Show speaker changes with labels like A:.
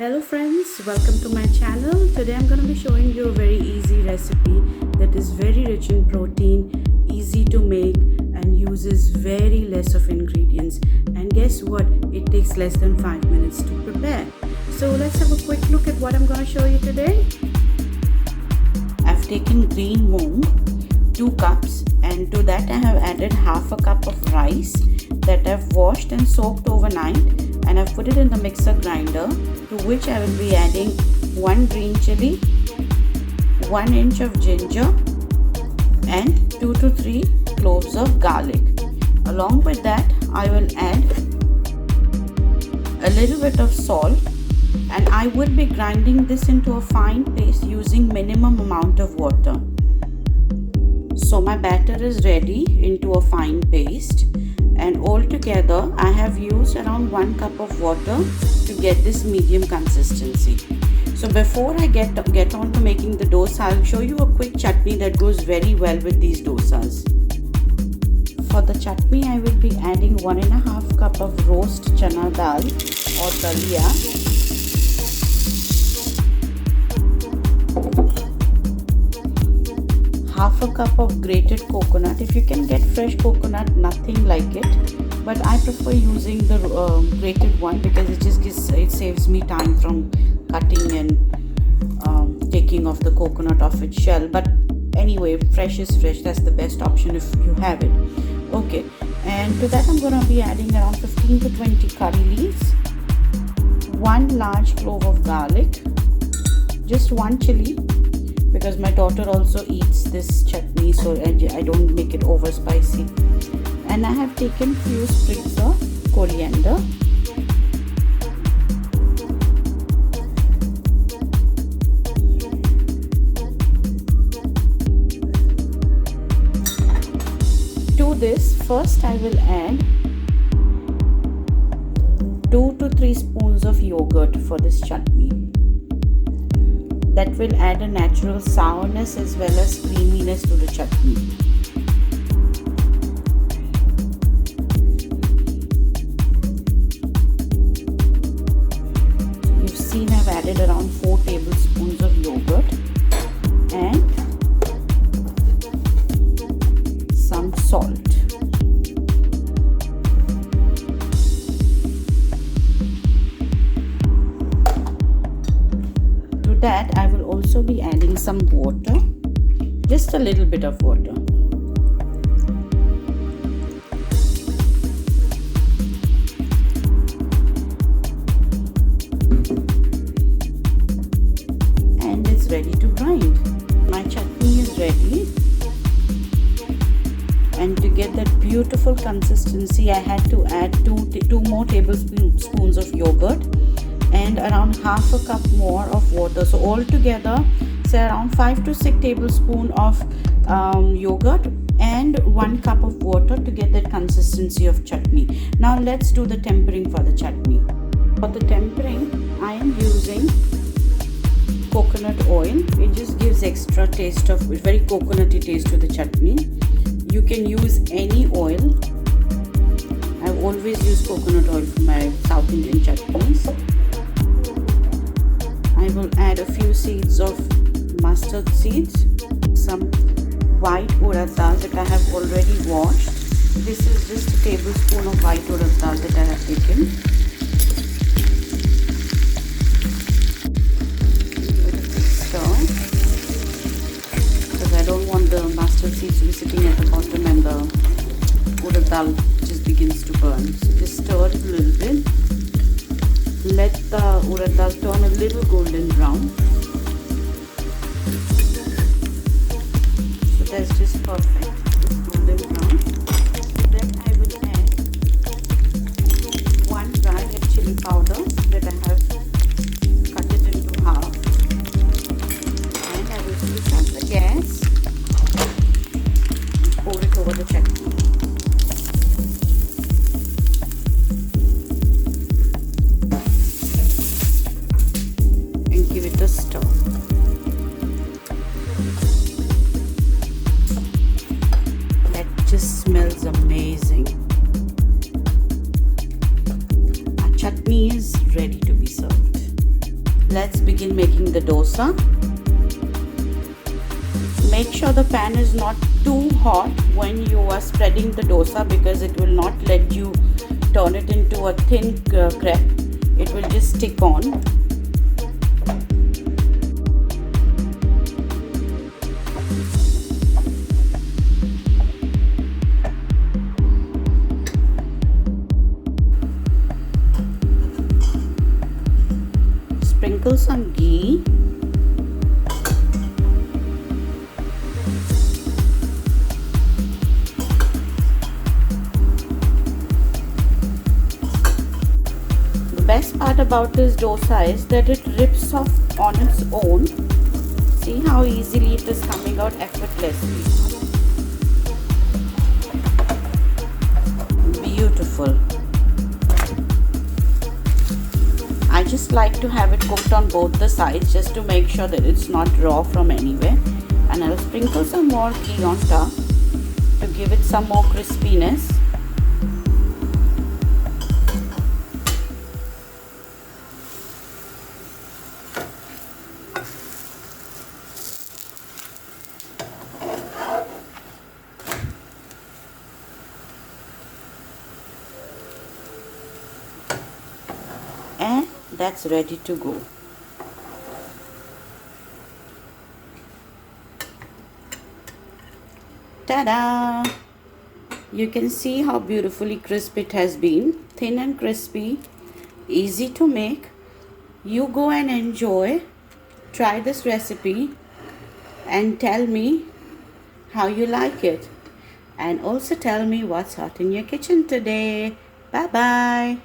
A: Hello friends, welcome to my channel. Today I'm going to be showing you a very easy recipe that is very rich in protein, easy to make and uses very less of ingredients. And guess what? It takes less than 5 minutes to prepare. So let's have a quick look at what I'm going to show you today. I've taken green mung, 2 cups, and to that I have added half a cup of rice that I've washed and soaked overnight, and I've put it in the mixer grinder, to which I will be adding 1 green chili, 1 inch of ginger and 2 to 3 cloves of garlic. Along with that I will add a little bit of salt, and I will be grinding this into a fine paste using minimum amount of water. So my batter is ready into a fine paste, and altogether I have used around 1 cup of water to get this medium consistency. So before I get on to making the dosa, I'll show you a quick chutney that goes very well with these dosas. For the chutney I will be adding 1.5 cup of roast chana dal or dalia, half a cup of grated coconut. If you can get fresh coconut, nothing like it, but I prefer using the grated one because it saves me time from cutting and taking off the coconut off its shell. But anyway, fresh is fresh. That's the best option if you have it. Okay, and to that I'm going to be adding around 15 to 20 curry leaves, 1 large clove of garlic, just 1 chili, because my daughter also eats this chutney, so I don't make it over spicy. And I have taken few sprigs of coriander, to this first I will add 2 to 3 spoons of yogurt for this chutney. That will add a natural sourness as well as creaminess to the chutney. You've seen I've added around 4 tablespoons of yogurt and some salt. That I will also be adding some water, just a little bit of water. And it's ready to grind. My chutney is ready. And to get that beautiful consistency, I had to add 2 more tablespoons of yogurt and around half a cup more of water. So altogether, say around 5 to 6 tablespoons of yogurt and 1 cup of water to get that consistency of chutney. Now let's do the tempering for the chutney. For the tempering, I am using coconut oil. It just gives extra taste of very coconutty taste to the chutney. You can use any oil. I've always used coconut oil for my South Indian chutneys. I will add a few seeds of mustard seeds, some white urad dal that I have already washed. This is just a tablespoon of white urad dal that I have taken. Stir, because I don't want the mustard seeds to be sitting at the bottom and the urad dal just begins to burn. So just stir it a little bit. Let the urad dal turn a little golden brown. So that's just perfect, it's golden brown. Then I will add 1 dry red chili powder that I have cut it into half. And I will switch on the gas and pour it over the chutney. Give it a stir. That just smells amazing. Our chutney is ready to be served. let's begin making the dosa. Make sure the pan is not too hot when you are spreading the dosa, because it will not let you turn it into a thin crepe. It will just stick on. Sprinkle some ghee. The best part about this dosa is that it rips off on its own. See how easily it is coming out effortlessly. Beautiful. I just like to have it cooked on both the sides just to make sure that it's not raw from anywhere. And I'll sprinkle some more ghee on top to give it some more crispiness. And that's ready to go. Ta-da! You can see how beautifully crisp it has been. Thin and crispy, easy to make. You go and enjoy. Try this recipe and tell me how you like it. And also tell me what's hot in your kitchen today. Bye-bye.